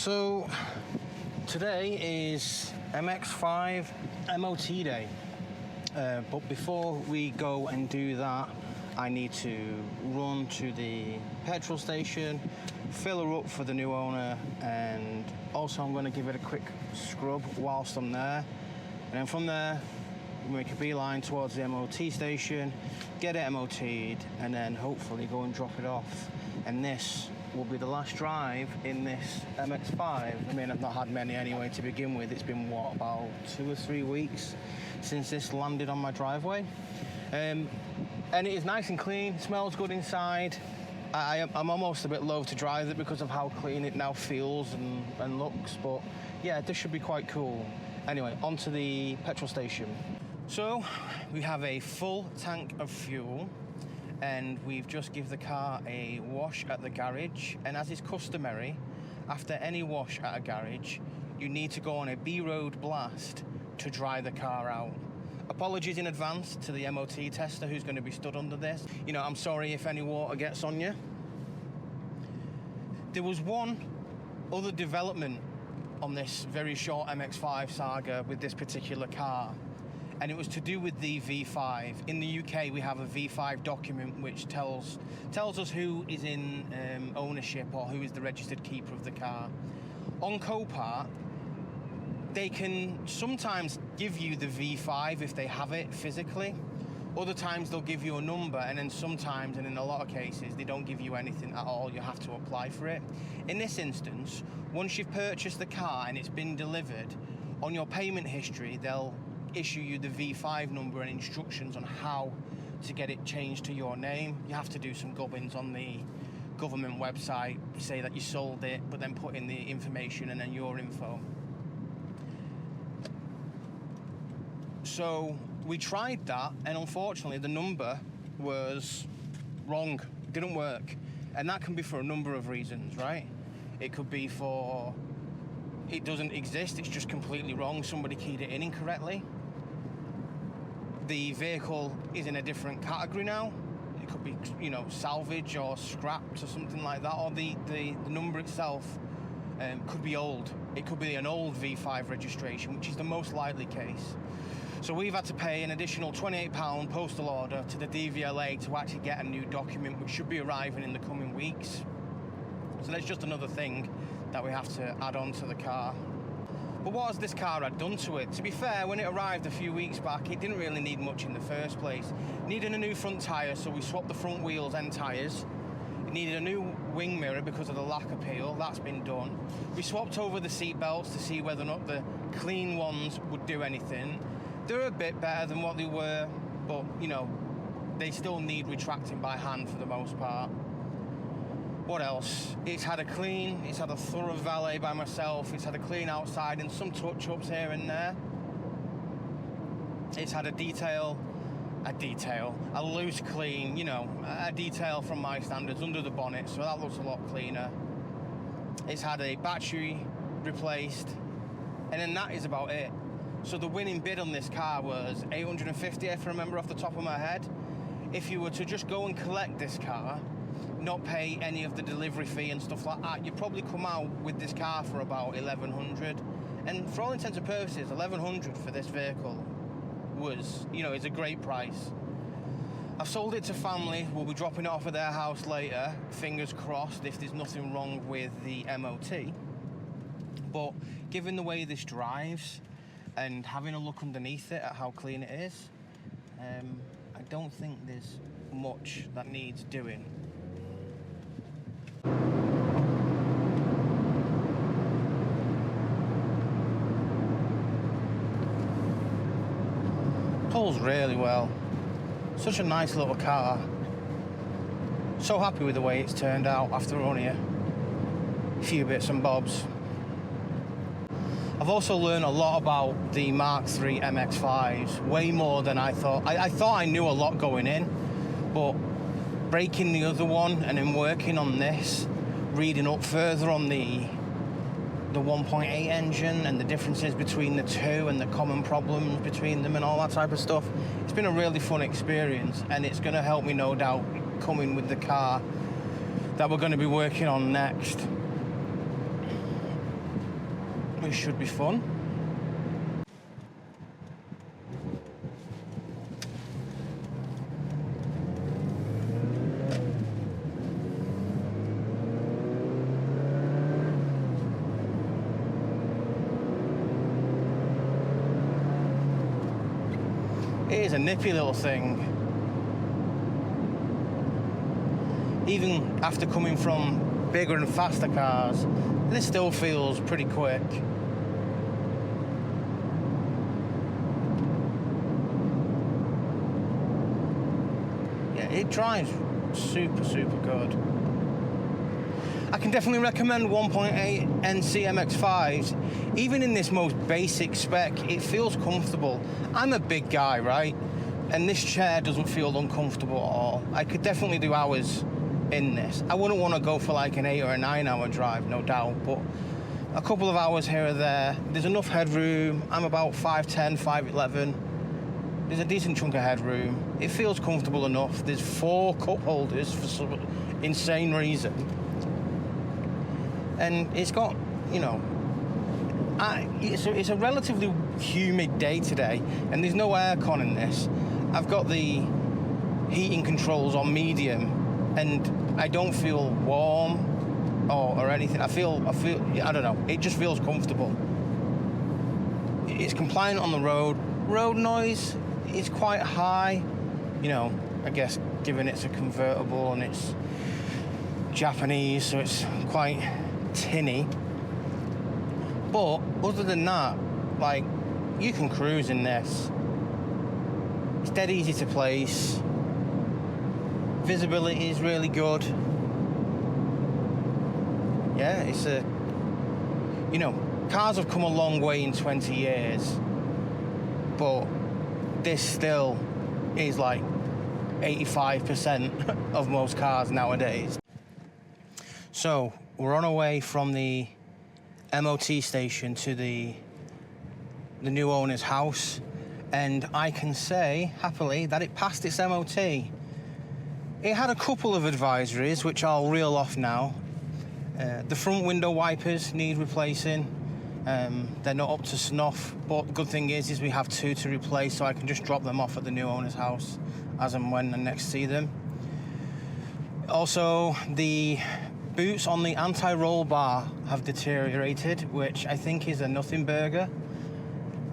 So today is MX5 MOT day, but before we go and do that, I need to run to the petrol station, fill her up for the new owner, and also I'm going to give it a quick scrub whilst I'm there, and then from there make a beeline towards the MOT station, get it MOT'd, and then hopefully go and drop it off. And this will be the last drive in this MX5. I mean, I've not had many anyway to begin with. It's been, what, about 2 or 3 weeks since this landed on my driveway. And it is nice and clean, smells good inside. I'm almost a bit loath to drive it because of how clean it now feels and looks, but yeah, this should be quite cool. Anyway, onto the petrol station. So, we have a full tank of fuel, and we've just given the car a wash at the garage, and as is customary, after any wash at a garage, you need to go on a B-road blast to dry the car out. Apologies in advance to the MOT tester who's going to be stood under this. You know, I'm sorry if any water gets on you. There was one other development on this very short MX5 saga with this particular car, and it was to do with the V5. In the UK, we have a V5 document which tells us who is in ownership or who is the registered keeper of the car. On Copart, they can sometimes give you the V5 if they have it physically. Other times they'll give you a number, and then sometimes, and in a lot of cases, they don't give you anything at all. You have to apply for it. In this instance, once you've purchased the car and it's been delivered, on your payment history, they'll issue you the V5 number and instructions on how to get it changed to your name. You have to do some gubbins on the government website, say that you sold it, but then put in the information and then your info. So we tried that, and unfortunately the number was wrong, didn't work. And that can be for a number of reasons, right? It could be for it doesn't exist, it's just completely wrong, somebody keyed it in incorrectly. The vehicle is in a different category now. It could be, you know, salvage or scrapped or something like that, or the number itself could be old. It could be an old V5 registration, which is the most likely case. So we've had to pay an additional £28 postal order to the DVLA to actually get a new document, which should be arriving in the coming weeks. So that's just another thing that we have to add on to the car. But what has this car had done to it? To be fair, when it arrived a few weeks back, it didn't really need much in the first place. It needed a new front tyre, so we swapped the front wheels and tyres. It needed a new wing mirror because of the lack of peel. That's been done. We swapped over the seat belts to see whether or not the clean ones would do anything. They're a bit better than what they were, but, you know, they still need retracting by hand for the most part. What else? It's had a clean, it's had a thorough valet by myself, it's had a clean outside and some touch-ups here and there. It's had a loose clean, you know, a detail from my standards under the bonnet, so that looks a lot cleaner. It's had a battery replaced, and then that is about it. So the winning bid on this car was $850, if I remember off the top of my head. If you were to just go and collect this car, not pay any of the delivery fee and stuff like that, you'd probably come out with this car for about $1,100. And for all intents and purposes, $1,100 for this vehicle was, you know, is a great price. I've sold it to family. We'll be dropping it off at their house later, fingers crossed, if there's nothing wrong with the MOT. But given the way this drives and having a look underneath it at how clean it is, I don't think there's much that needs doing. Pulls really well. Such a nice little car. So happy with the way it's turned out after only a few bits and bobs. I've also learned a lot about the Mark III MX5s, way more than I thought. I thought I knew a lot going in, but breaking the other one and then working on this, reading up further on the 1.8 engine and the differences between the two and the common problems between them and all that type of stuff. It's been a really fun experience, and it's going to help me, no doubt, coming with the car that we're going to be working on next. which should be fun. It is a nippy little thing. Even after coming from bigger and faster cars, this still feels pretty quick. Yeah, it drives super good. I can definitely recommend 1.8 NC MX-5s. Even in this most basic spec, it feels comfortable. I'm a big guy, right? And this chair doesn't feel uncomfortable at all. I could definitely do hours in this. I wouldn't want to go for like an 8 or a 9 hour drive, no doubt, but a couple of hours here or there. There's enough headroom. I'm about 5'10", 5'11". There's a decent chunk of headroom. It feels comfortable enough. There's 4 cup holders for some insane reason. And it's got, you know, it's a relatively humid day today, and there's no aircon in this. I've got the heating controls on medium, and I don't feel warm or anything. I feel, I don't know, it just feels comfortable. It's compliant on the road. Road noise is quite high, you know, I guess given it's a convertible and it's Japanese, so it's quite tinny. But other than that, like, you can cruise in this. It's dead easy to place. Visibility is really good. Yeah, it's a, you know, cars have come a long way in 20 years, but this still is like 85% of most cars nowadays. So we're on our way from the MOT station to the new owner's house, and I can say happily that it passed its MOT. It had a couple of advisories which I'll reel off now. The front window wipers need replacing. They're not up to snuff, but the good thing is we have 2 to replace, so I can just drop them off at the new owner's house as and when I next see them. Also, the boots on the anti-roll bar have deteriorated, which I think is a nothing burger.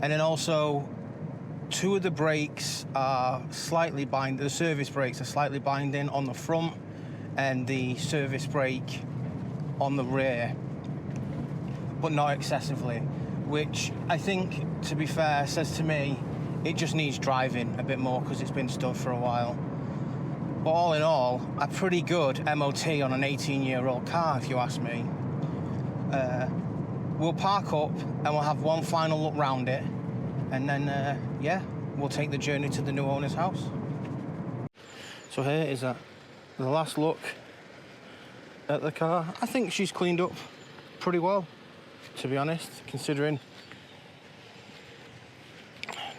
And then also, 2 of the brakes are slightly the service brakes are slightly binding on the front, and the service brake on the rear, but not excessively, which I think, to be fair, says to me it just needs driving a bit more because it's been stuck for a while. But all in all, a pretty good MOT on an 18-year-old car, if you ask me. We'll park up and we'll have one final look round it, and then, yeah, we'll take the journey to the new owner's house. So here is the last look at the car. I think she's cleaned up pretty well, to be honest, considering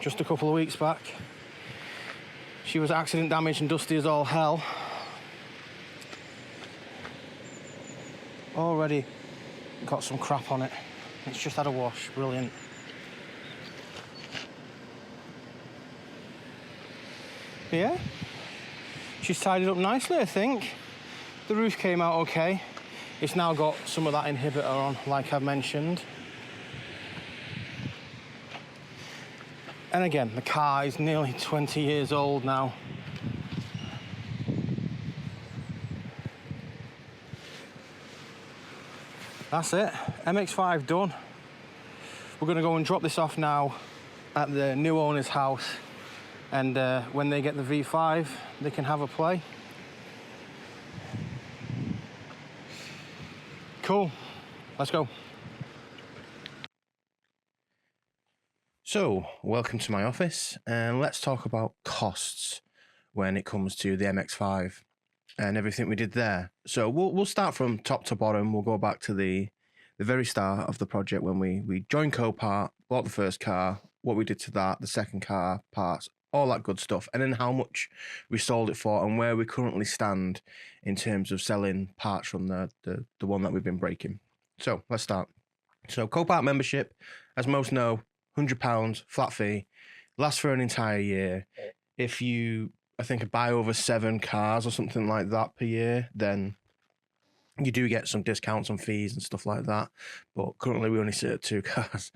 just a couple of weeks back she was accident damaged and dusty as all hell. Already got some crap on it. It's just had a wash. Brilliant. But yeah, she's tidied up nicely, I think. The roof came out okay. It's now got some of that inhibitor on, like I've mentioned. And again, the car is nearly 20 years old now. That's it, MX-5 done. We're gonna go and drop this off now at the new owner's house, and when they get the V5, they can have a play. Cool, let's go. So, welcome to my office, and let's talk about costs when it comes to the MX-5 and everything we did there. So we'll start from top to bottom. We'll go back to the very start of the project when we joined Copart, bought the first car, what we did to that, the second car, parts, all that good stuff, and then how much we sold it for and where we currently stand in terms of selling parts from the one that we've been breaking. So let's start. So Copart membership, as most know, £100 flat fee, lasts for an entire year. If you, I think, buy over 7 cars or something like that per year, then you do get some discounts on fees and stuff like that. But currently we only sit at 2 cars.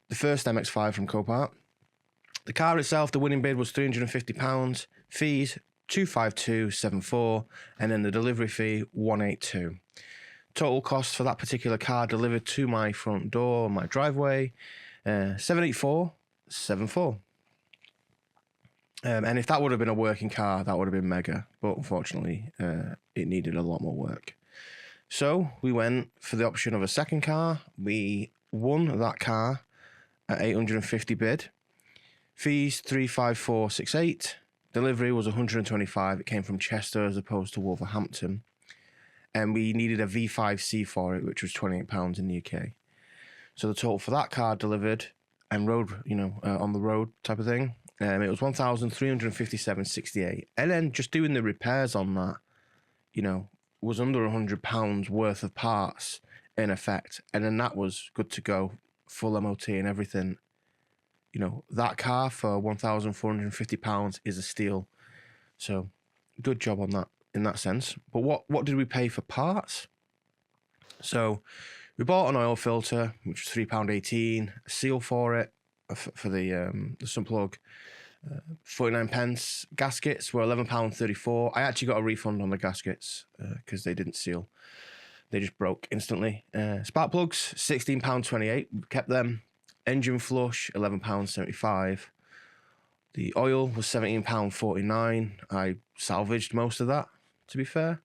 The first MX5 from Copart. The car itself, the winning bid was £350, fees 252.74, and then the delivery fee 182. Total cost for that particular car delivered to my front door, my driveway, 784.74. And if that would have been a working car, that would have been mega. But unfortunately, it needed a lot more work. So we went for the option of a second car. We won that car at 850 bid. Fees 354.68. Delivery was 125. It came from Chester as opposed to Wolverhampton. And we needed a V5C for it, which was £28 in the UK. So the total for that car delivered and road, on the road type of thing, it was 1,357.68. And then just doing the repairs on that, was under £100 worth of parts in effect. And then that was good to go, full MOT and everything. That car for £1,450 is a steal. So good job on that in that sense. But what did we pay for parts? So we bought an oil filter, which was £3.18, a seal for it, for the sun plug, 49 pence. Gaskets were £11.34. I actually got a refund on the gaskets because they didn't seal. They just broke instantly. Spark plugs, £16.28. We kept them. Engine flush, £11.75. The oil was £17.49. I salvaged most of that, to be fair.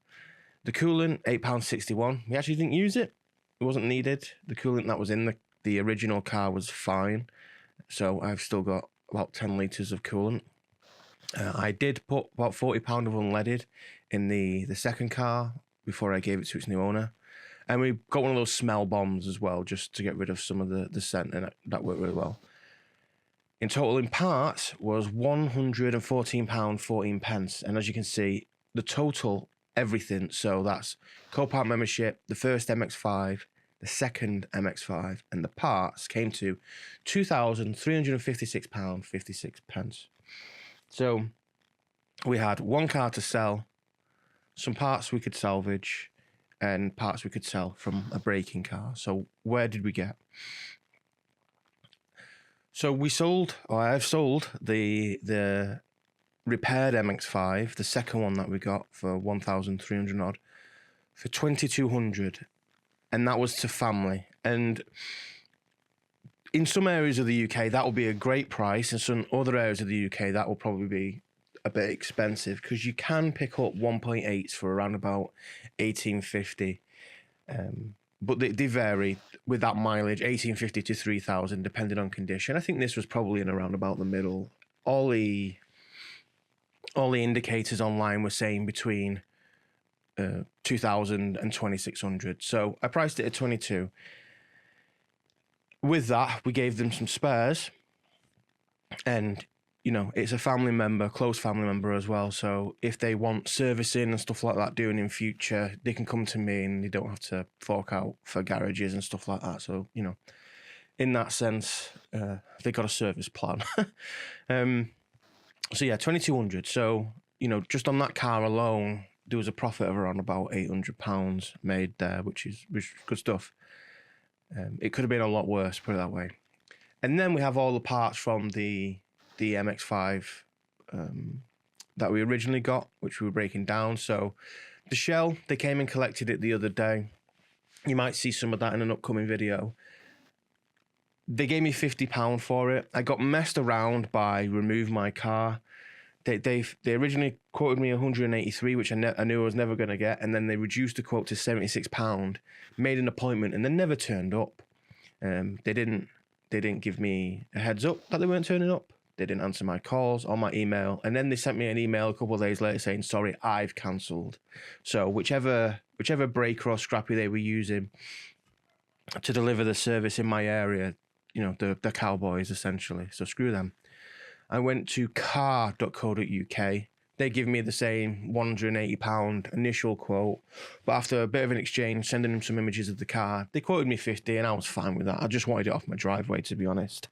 The coolant, £8.61. We actually didn't use it. It wasn't needed. The coolant that was in the original car was fine. So I've still got about 10 litres of coolant. I did put about £40 of unleaded in the second car before I gave it to its new owner. And we got one of those smell bombs as well, just to get rid of some of the scent, and that worked really well. In total, in parts, was £114.14. And as you can see, the total, everything, so that's Copart membership, the first MX5, the second MX5, and the parts came to £2,356.56. So we had one car to sell, some parts we could salvage, and parts we could sell from a breaking car. So where did we get? So I've sold the repaired MX5, the second one that we got for 1,300 odd, for 2,200, and that was to family. And in some areas of the UK, that will be a great price. In some other areas of the UK, that will probably be a bit expensive because you can pick up 1.8s for around about 1,850. But they vary with that mileage, 1,850 to 3,000, depending on condition. I think this was probably in around about the middle. All the indicators online were saying between 2,000 and 2,600. So I priced it at 22. With that, we gave them some spares, and it's a family member, close family member as well. So if they want servicing and stuff like that doing in future, they can come to me and they don't have to fork out for garages and stuff like that. So, in that sense, they got a service plan. So yeah, 2,200. So, just on that car alone, there was a profit of around about £800 made there, which is good stuff. It could have been a lot worse, put it that way. And then we have all the parts from the MX5 that we originally got, which we were breaking down. So the shell, they came and collected it the other day. You might see some of that in an upcoming video. They gave me £50 for it. I got messed around by Remove My Car. They originally quoted me 183, which I knew I was never going to get, and then they reduced the quote to £76. Made an appointment, and they never turned up. They didn't give me a heads up that they weren't turning up. They didn't answer my calls or my email, and then they sent me an email a couple of days later saying, "Sorry, I've cancelled." So whichever breaker or scrappy they were using to deliver the service in my area, the cowboys essentially. So screw them. I went to car.co.uk, They give me the same £180 initial quote, but after a bit of an exchange, sending them some images of the car, they quoted me 50, and I was fine with that. I just wanted it off my driveway, to be honest.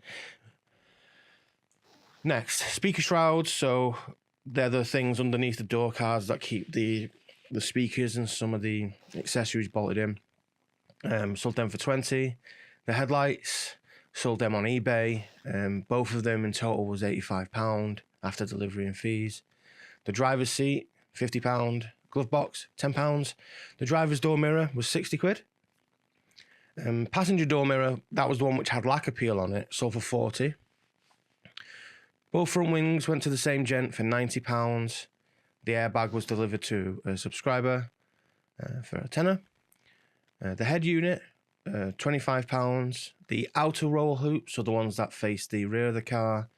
Next, speaker shrouds. So they're the things underneath the door cards that keep the speakers and some of the accessories bolted in. Sold them for 20. The headlights, sold them on eBay. Both of them in total was £85 after delivery and fees. The driver's seat, £50. Glove box, £10. The driver's door mirror was 60 quid. Passenger door mirror, that was the one which had lacquer peel on it, sold for 40. Both front wings went to the same gent for £90. The airbag was delivered to a subscriber for a tenner. The head unit, £25. The outer roll hoops, so the ones that face the rear of the car,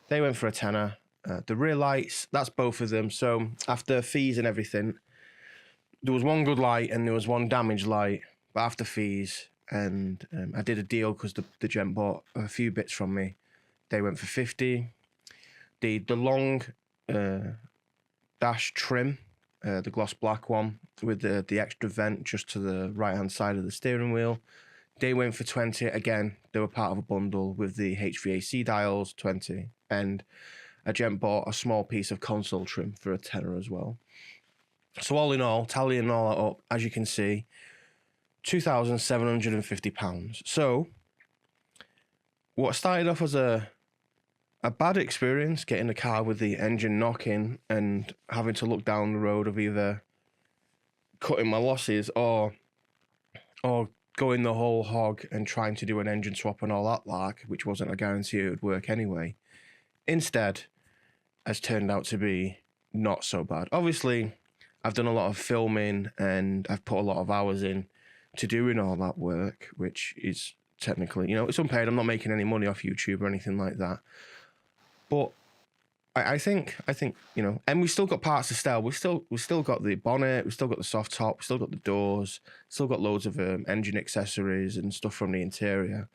they went for a tenner. The rear lights, that's both of them. So after fees and everything, there was one good light and there was one damaged light. But after fees, and I did a deal because the gent bought a few bits from me. They went for 50. The long dash trim, the gloss black one with the extra vent just to the right hand side of the steering wheel, they went for 20. Again, they were part of a bundle with the HVAC dials, 20, and a gent bought a small piece of console trim for a tenner as well. So all in all, tallying all that up, as you can see, £2,750. So what started off as a bad experience, getting a car with the engine knocking and having to look down the road of either cutting my losses or going the whole hog and trying to do an engine swap and all that lark, which wasn't a guarantee it would work anyway, instead has turned out to be not so bad. Obviously, I've done a lot of filming and I've put a lot of hours in to doing all that work, which is technically, it's unpaid. I'm not making any money off YouTube or anything like that. But I think, and we've still got parts to sell. We've still got the bonnet, we've still got the soft top, we've still got the doors, still got loads of engine accessories and stuff from the interior.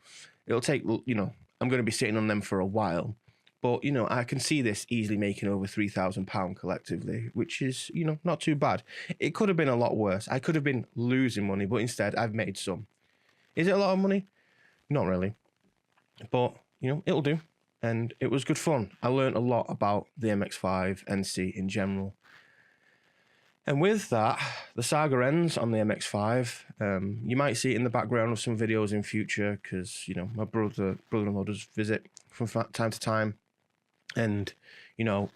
It'll take, I'm going to be sitting on them for a while. But, I can see this easily making over £3,000 collectively, which is, not too bad. It could have been a lot worse. I could have been losing money, but instead I've made some. Is it a lot of money? Not really. But, it'll do. And it was good fun. I learned a lot about the MX5 NC in general. And with that, the saga ends on the MX5. You might see it in the background of some videos in future because, my brother-in-law does visit from time to time. And,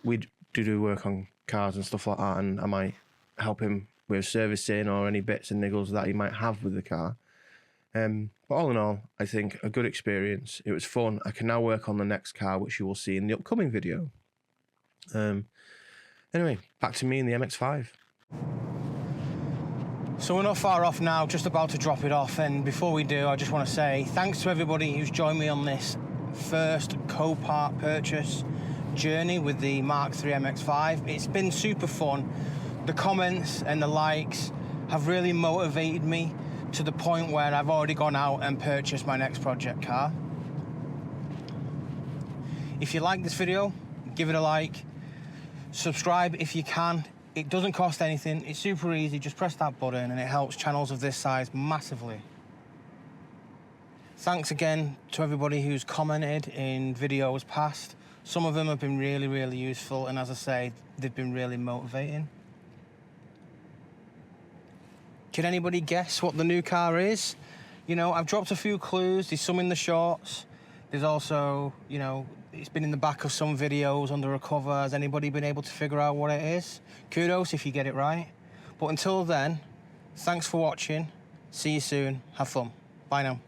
we do work on cars and stuff like that, and I might help him with servicing or any bits and niggles that he might have with the car. But all in all, I think a good experience. It was fun. I can now work on the next car, which you will see in the upcoming video. Anyway, back to me in the MX5. So we're not far off now, just about to drop it off. And before we do, I just want to say thanks to everybody who's joined me on this first Copart purchase journey with the Mark III MX5. It's been super fun. The comments and the likes have really motivated me to the point where I've already gone out and purchased my next project car. If you like this video, give it a like. Subscribe if you can. It doesn't cost anything. It's super easy. Just press that button and it helps channels of this size massively. Thanks again to everybody who's commented in videos past. Some of them have been really, really useful, and as I say, they've been really motivating. Can anybody guess what the new car is? I've dropped a few clues. There's some in the shorts. There's also, it's been in the back of some videos under a cover. Has anybody been able to figure out what it is? Kudos if you get it right. But until then, thanks for watching. See you soon. Have fun. Bye now.